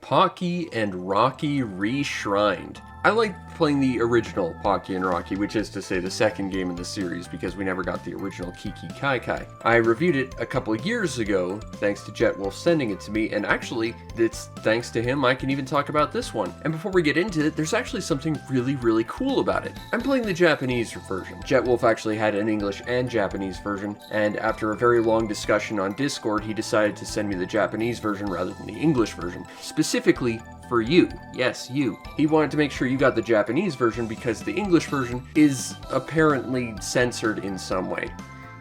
Pocky and Rocky Reshrined. I like playing the original Pocky and Rocky, which is to say the second game in the series, because we never got the original Kiki Kai Kai. I reviewed it a couple of years ago, thanks to JetWolf sending it to me, and actually, it's thanks to him I can even talk about this one. And before we get into it, there's actually something really cool about it. I'm playing the Japanese version. JetWolf actually had an English and Japanese version, and after a very long discussion on Discord, he decided to send me the Japanese version rather than the English version, specifically for you. Yes, you. He wanted to make sure you got the Japanese version because the English version is apparently censored in some way.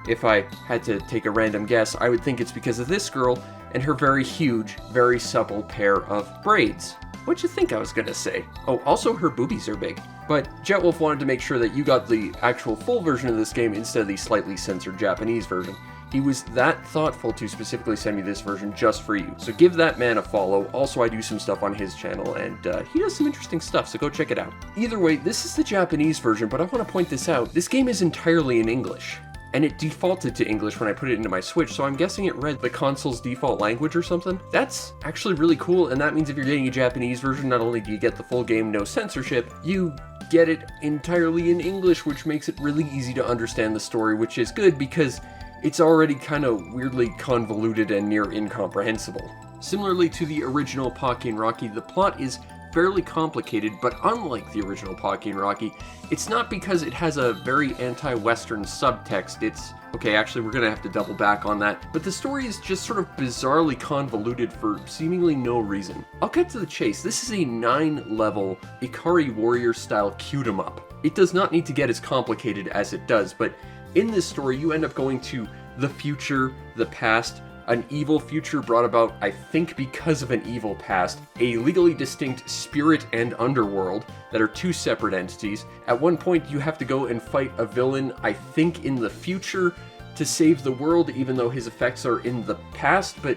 If I had to take a random guess, I would think it's because of this girl and her very huge, very supple pair of braids. What'd you think I was gonna say? Oh, also her boobies are big. But JetWolf wanted to make sure that you got the actual full version of this game instead of the slightly censored Japanese version. He was that thoughtful to specifically send me this version just for you. So give that man a follow. Also, I do some stuff on his channel, and he does some interesting stuff, so go check it out. Either way, this is the Japanese version, but I want to point this out. This game is entirely in English, and it defaulted to English when I put it into my Switch, so I'm guessing it read the console's default language or something. That's actually really cool, and that means if you're getting a Japanese version, not only do you get the full game, no censorship, you get it entirely in English, which makes it really easy to understand the story, which is good because it's already kind of weirdly convoluted and near incomprehensible. Similarly to the original Pocky and Rocky, the plot is fairly complicated, but unlike the original Pocky and Rocky, it's not because it has a very anti-Western subtext. It's, okay, actually we're gonna have to double back on that, but the story is just sort of bizarrely convoluted for seemingly no reason. I'll cut to the chase. This is a 9-level Ikari Warrior style cute-em-up. It does not need to get as complicated as it does, but in this story, you end up going to the future, the past, an evil future brought about, I think because of an evil past, a legally distinct spirit and underworld that are two separate entities. At one point, you have to go and fight a villain, I think in the future, to save the world, even though his effects are in the past, but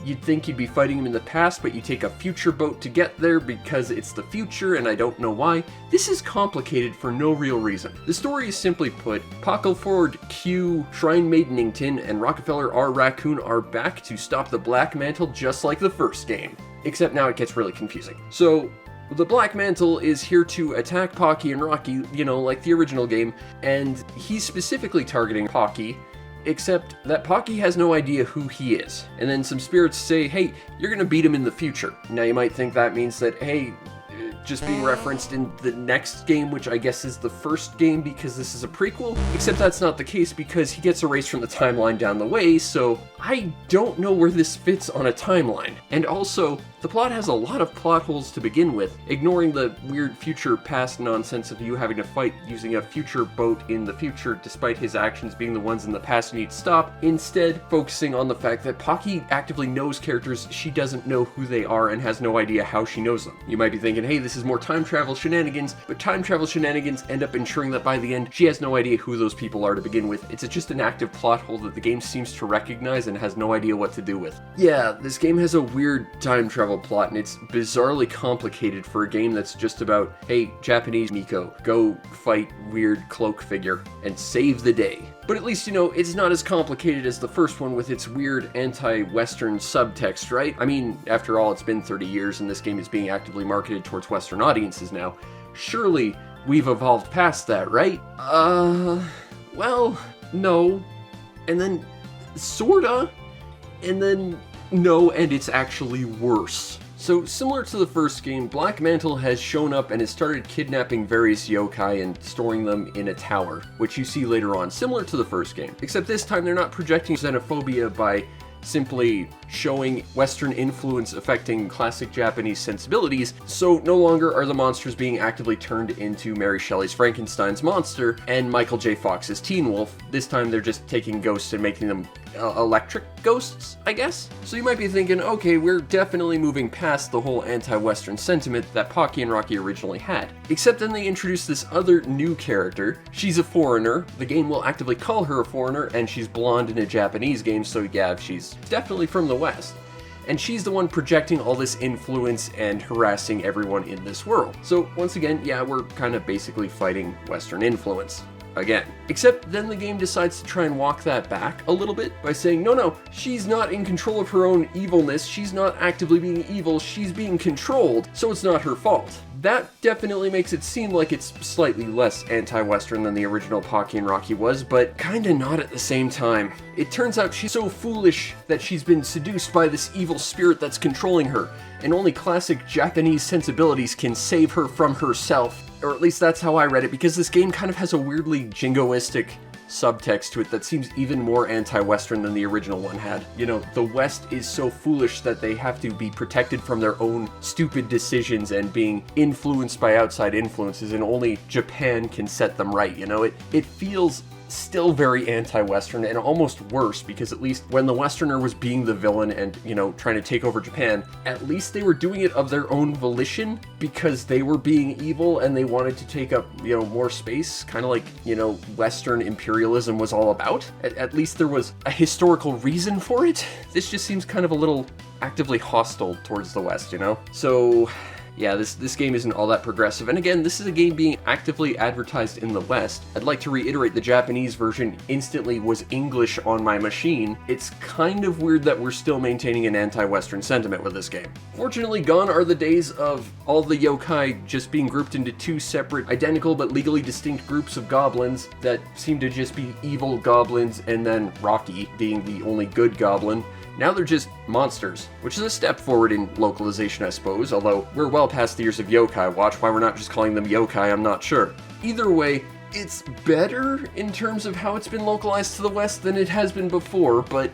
you'd think you'd be fighting him in the past, but you take a future boat to get there because it's the future, and I don't know why. This is complicated for no real reason. The story is simply put, Packleford Q, Shrine Maidenington, and Rockefeller R. Raccoon are back to stop the Black Mantle just like the first game. Except now it gets really confusing. So, the Black Mantle is here to attack Pocky and Rocky, you know, like the original game, and he's specifically targeting Pocky, except that Pocky has no idea who he is. And then some spirits say, hey, you're gonna beat him in the future. Now you might think that means that, hey, just being referenced in the next game, which I guess is the first game because this is a prequel, except that's not the case because he gets erased from the timeline down the way, so I don't know where this fits on a timeline. And also, the plot has a lot of plot holes to begin with, ignoring the weird future past nonsense of you having to fight using a future boat in the future despite his actions being the ones in the past you need to stop, instead focusing on the fact that Pocky actively knows characters she doesn't know who they are and has no idea how she knows them. You might be thinking, hey, this is more time travel shenanigans, but time travel shenanigans end up ensuring that by the end, she has no idea who those people are to begin with. It's just an active plot hole that the game seems to recognize and has no idea what to do with. Yeah, this game has a weird time travel plot, and it's bizarrely complicated for a game that's just about, hey, Japanese Miko, go fight weird cloak figure and save the day. But at least, you know, it's not as complicated as the first one with its weird anti-Western subtext, right? I mean, after all, it's been 30 years and this game is being actively marketed towards Western audiences now. Surely we've evolved past that, right? Well, no. And then, sorta. And then, no, and it's actually worse. So, similar to the first game, Black Mantle has shown up and has started kidnapping various yokai and storing them in a tower, which you see later on, similar to the first game. Except this time they're not projecting xenophobia by simply showing Western influence affecting classic Japanese sensibilities, so no longer are the monsters being actively turned into Mary Shelley's Frankenstein's monster and Michael J. Fox's Teen Wolf. This time they're just taking ghosts and making them electric ghosts, I guess? So you might be thinking, okay, we're definitely moving past the whole anti-Western sentiment that Pocky and Rocky originally had. Except then they introduce this other new character. She's a foreigner. The game will actively call her a foreigner, and she's blonde in a Japanese game, so yeah, she's definitely from the West. And she's the one projecting all this influence and harassing everyone in this world. So once again, yeah, we're kind of basically fighting Western influence. again. Except then the game decides to try and walk that back a little bit by saying, no, she's not in control of her own evilness, she's not actively being evil, she's being controlled, so it's not her fault. That definitely makes it seem like it's slightly less anti-Western than the original Pocky and Rocky was, but kinda not at the same time. It turns out she's so foolish that she's been seduced by this evil spirit that's controlling her, and only classic Japanese sensibilities can save her from herself. Or at least that's how I read it, because this game kind of has a weirdly jingoistic subtext to it that seems even more anti-Western than the original one had. You know, the West is so foolish that they have to be protected from their own stupid decisions and being influenced by outside influences, and only Japan can set them right, you know? It feels still very anti-Western, and almost worse, because at least when the Westerner was being the villain and, you know, trying to take over Japan, at least they were doing it of their own volition because they were being evil and they wanted to take up, you know, more space, kind of like, you know, Western imperialism was all about. At least there was a historical reason for it. This just seems kind of a little actively hostile towards the West, you know? So yeah, this game isn't all that progressive, and again, this is a game being actively advertised in the West. I'd like to reiterate the Japanese version instantly was English on my machine. It's kind of weird that we're still maintaining an anti-Western sentiment with this game. Fortunately, gone are the days of all the yokai just being grouped into two separate, identical but legally distinct groups of goblins that seem to just be evil goblins, and then Rocky being the only good goblin. Now they're just monsters, which is a step forward in localization, I suppose, although we're well past the years of yokai watch. Why we're not just calling them yokai, I'm not sure. Either way, it's better in terms of how it's been localized to the West than it has been before, but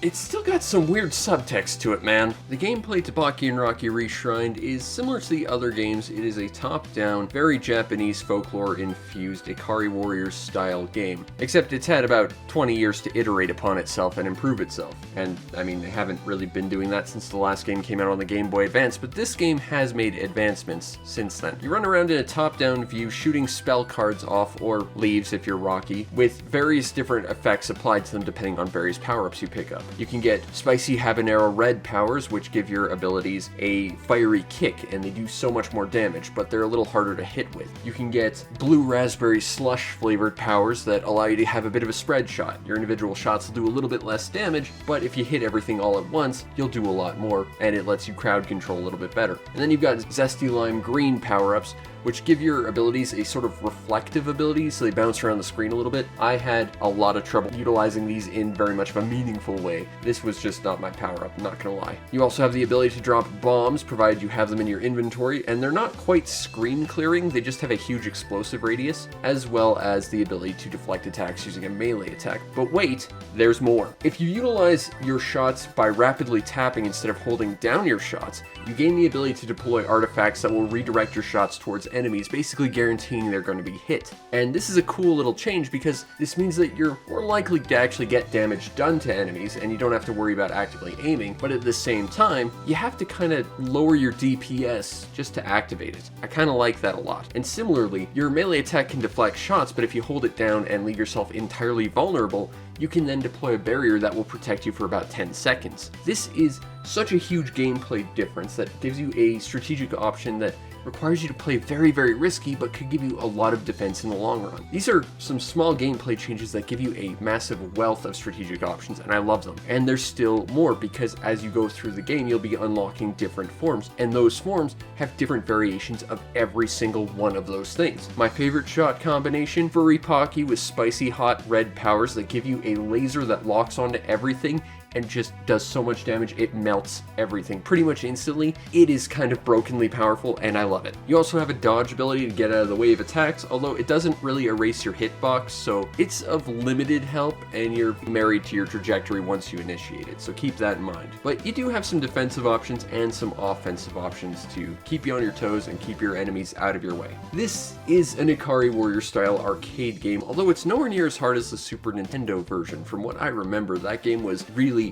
it's still got some weird subtext to it, man. The gameplay to Pocky and Rocky Reshrined is similar to the other games. It is a top-down, very Japanese folklore-infused Ikari Warriors style game. Except it's had about 20 years to iterate upon itself and improve itself. And, I mean, they haven't really been doing that since the last game came out on the Game Boy Advance, but this game has made advancements since then. You run around in a top-down view, shooting spell cards off, or leaves if you're Rocky, with various different effects applied to them depending on various power-ups you pick up. You can get spicy habanero red powers, which give your abilities a fiery kick, and they do so much more damage, but they're a little harder to hit with. You can get blue raspberry slush flavored powers that allow you to have a bit of a spread shot. Your individual shots will do a little bit less damage, but if you hit everything all at once, you'll do a lot more, and it lets you crowd control a little bit better. And then you've got zesty lime green power-ups, which give your abilities a sort of reflective ability, so they bounce around the screen a little bit. I had a lot of trouble utilizing these in very much of a meaningful way. This was just not my power-up, I'm not gonna lie. You also have the ability to drop bombs, provided you have them in your inventory, and they're not quite screen clearing, they just have a huge explosive radius, as well as the ability to deflect attacks using a melee attack. But wait, there's more. If you utilize your shots by rapidly tapping instead of holding down your shots, you gain the ability to deploy artifacts that will redirect your shots towards enemies, basically guaranteeing they're going to be hit. And this is a cool little change because this means that you're more likely to actually get damage done to enemies and you don't have to worry about actively aiming, but at the same time, you have to kind of lower your DPS just to activate it. I kind of like that a lot. And similarly, your melee attack can deflect shots, but if you hold it down and leave yourself entirely vulnerable, you can then deploy a barrier that will protect you for about 10 seconds. This is such a huge gameplay difference that gives you a strategic option that requires you to play very, very risky, but could give you a lot of defense in the long run. These are some small gameplay changes that give you a massive wealth of strategic options, and I love them. And there's still more, because as you go through the game, you'll be unlocking different forms, and those forms have different variations of every single one of those things. My favorite shot combination, Furry Pocky with spicy hot red powers that give you a laser that locks onto everything and just does so much damage, it melts everything pretty much instantly. It is kind of brokenly powerful, and I love it. You also have a dodge ability to get out of the way of attacks, although it doesn't really erase your hitbox, so it's of limited help, and you're married to your trajectory once you initiate it, so keep that in mind. But you do have some defensive options and some offensive options to keep you on your toes and keep your enemies out of your way. This is an Ikari Warrior style arcade game, although it's nowhere near as hard as the Super Nintendo version. From what I remember, that game was really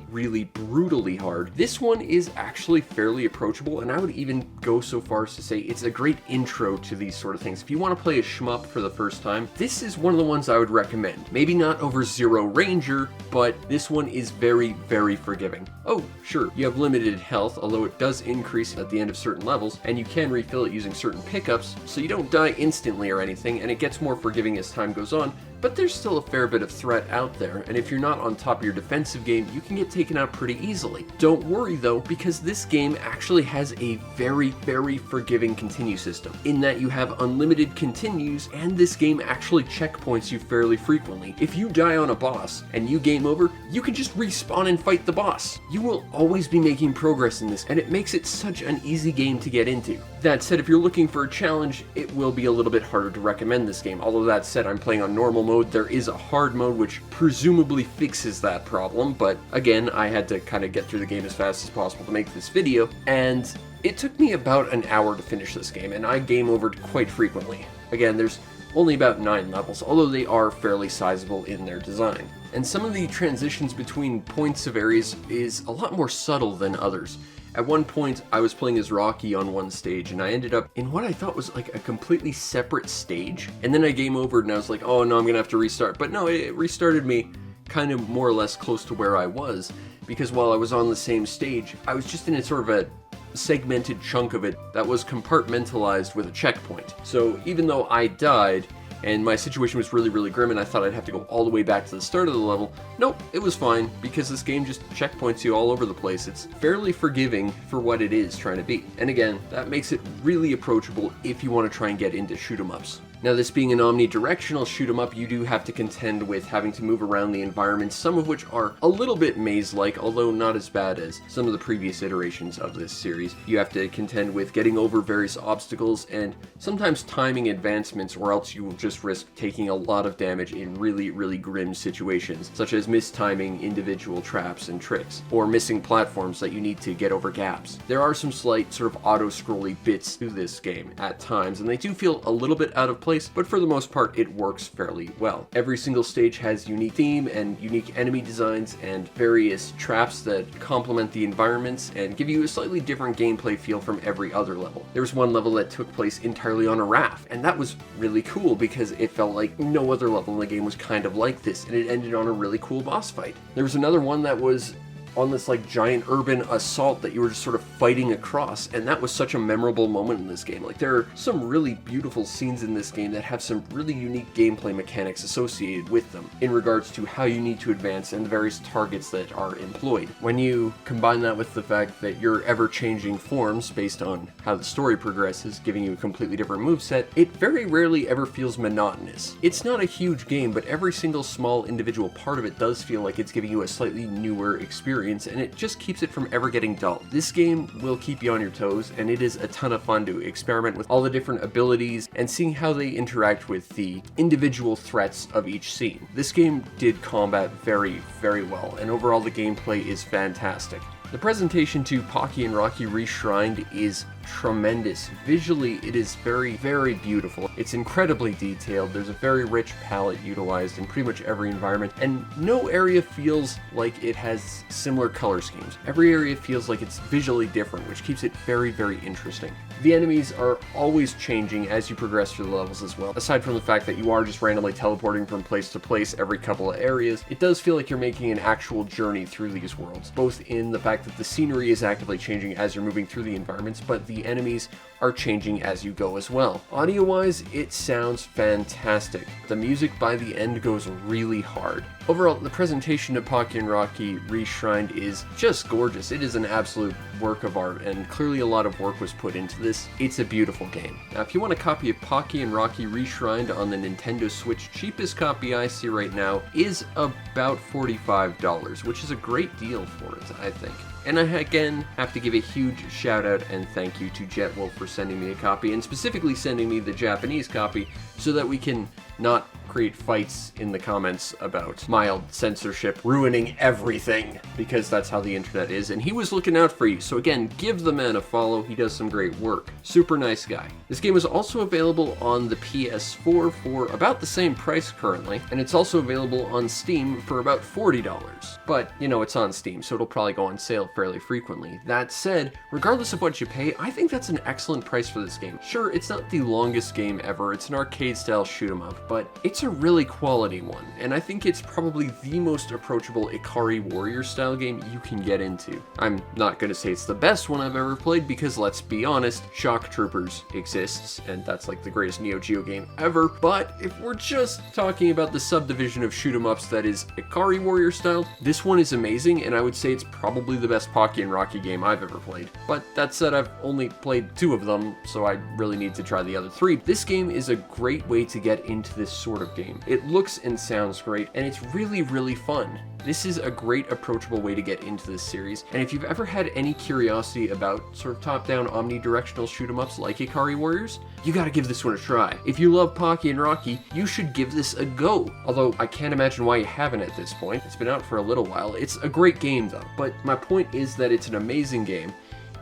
brutally hard. This one is actually fairly approachable, and I would even go so far as to say it's a great intro to these sort of things. If you want to play a shmup for the first time, this is one of the ones I would recommend. Maybe not over Zero Ranger, but this one is very, very forgiving. Oh, sure, you have limited health, although it does increase at the end of certain levels, and you can refill it using certain pickups, so you don't die instantly or anything, and it gets more forgiving as time goes on, but there's still a fair bit of threat out there, and if you're not on top of your defensive game, you can get taken out pretty easily. Don't worry though, because this game actually has a very, very forgiving continue system, in that you have unlimited continues, and this game actually checkpoints you fairly frequently. If you die on a boss, and you game over, you can just respawn and fight the boss. You will always be making progress in this, and it makes it such an easy game to get into. That said, if you're looking for a challenge, it will be a little bit harder to recommend this game. Although that said, I'm playing on normal mode. There is a hard mode which presumably fixes that problem, but again, I had to kind of get through the game as fast as possible to make this video, and it took me about an hour to finish this game, and I game overed quite frequently. Again, there's only about 9 levels, although they are fairly sizable in their design. And some of the transitions between points of areas is a lot more subtle than others. At one point, I was playing as Rocky on one stage, and I ended up in what I thought was like a completely separate stage. And then I game over, and I was like, oh no, I'm gonna have to restart. But no, it restarted me kind of more or less close to where I was, because while I was on the same stage, I was just in a sort of a segmented chunk of it that was compartmentalized with a checkpoint. So even though I died, and my situation was really, really grim, and I thought I'd have to go all the way back to the start of the level, nope, it was fine, because this game just checkpoints you all over the place. It's fairly forgiving for what it is trying to be. And again, that makes it really approachable if you want to try and get into shoot-'em-ups. Now, this being an omnidirectional shoot-'em-up, you do have to contend with having to move around the environments, some of which are a little bit maze-like, although not as bad as some of the previous iterations of this series. You have to contend with getting over various obstacles and sometimes timing advancements, or else you will just risk taking a lot of damage in really, really grim situations, such as mistiming individual traps and tricks, or missing platforms that you need to get over gaps. There are some slight sort of auto-scrolly bits to this game at times, and they do feel a little bit out of place, but for the most part it works fairly well. Every single stage has unique theme and unique enemy designs and various traps that complement the environments and give you a slightly different gameplay feel from every other level. There was one level that took place entirely on a raft, and that was really cool because it felt like no other level in the game was kind of like this, and it ended on a really cool boss fight. There was another one that was on this like giant urban assault that you were just sort of fighting across, and that was such a memorable moment in this game. Like, there are some really beautiful scenes in this game that have some really unique gameplay mechanics associated with them in regards to how you need to advance and the various targets that are employed. When you combine that with the fact that you're ever-changing forms based on how the story progresses, giving you a completely different moveset, it very rarely ever feels monotonous. It's not a huge game, but every single small individual part of it does feel like it's giving you a slightly newer experience, and it just keeps it from ever getting dull. This game will keep you on your toes, and it is a ton of fun to experiment with all the different abilities and seeing how they interact with the individual threats of each scene. This game did combat very, very well, and overall the gameplay is fantastic. The presentation to Pocky and Rocky Reshrined is tremendous. Visually, it is very, very beautiful. It's incredibly detailed. There's a very rich palette utilized in pretty much every environment, and no area feels like it has similar color schemes. Every area feels like it's visually different, which keeps it very, very interesting. The enemies are always changing as you progress through the levels as well. Aside from the fact that you are just randomly teleporting from place to place every couple of areas, it does feel like you're making an actual journey through these worlds, both in the fact that the scenery is actively changing as you're moving through the environments, but the enemies are changing as you go as well. Audio-wise, it sounds fantastic. The music by the end goes really hard. Overall, the presentation of Pocky and Rocky Reshrined is just gorgeous. It is an absolute work of art, and clearly a lot of work was put into this. It's a beautiful game. Now, if you want a copy of Pocky and Rocky Reshrined on the Nintendo Switch, cheapest copy I see right now is about $45, which is a great deal for it, I think. And I again have to give a huge shout out and thank you to JetWolf for sending me a copy, and specifically sending me the Japanese copy so that we can not create fights in the comments about mild censorship ruining everything, because that's how the internet is, and he was looking out for you. So again, give the man a follow. He does some great work. Super nice guy. This game is also available on the PS4 for about the same price currently, and it's also available on Steam for about $40. But, you know, it's on Steam, so it'll probably go on sale fairly frequently. That said, regardless of what you pay, I think that's an excellent price for this game. Sure, it's not the longest game ever, it's an arcade-style shoot-'em-up, but it's a really quality one, and I think it's probably the most approachable Ikari Warrior-style game you can get into. I'm not gonna say it's the best one I've ever played, because let's be honest, Shock Troopers exists, and that's like the greatest Neo Geo game ever, but if we're just talking about the subdivision of shoot-'em-ups that is Ikari Warrior-style, this one is amazing, and I would say it's probably the best Pocky and Rocky game I've ever played. But that said, I've only played 2 of them, so I really need to try the other 3. This game is a great way to get into this sort of game. It looks and sounds great, and it's really, really fun. This is a great approachable way to get into this series, and if you've ever had any curiosity about sort of top-down omnidirectional shoot-'em-ups like Ikari Warriors, you gotta give this one a try. If you love Pocky and Rocky, you should give this a go. Although, I can't imagine why you haven't at this point. It's been out for a little while. It's a great game though, but my point is that it's an amazing game,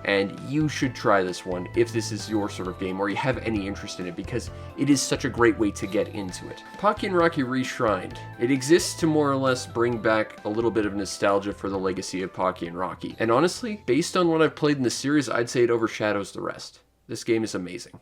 and you should try this one if this is your sort of game or you have any interest in it, because it is such a great way to get into it. Pocky and Rocky Reshrined. It exists to more or less bring back a little bit of nostalgia for the legacy of Pocky and Rocky. And honestly, based on what I've played in the series, I'd say it overshadows the rest. This game is amazing.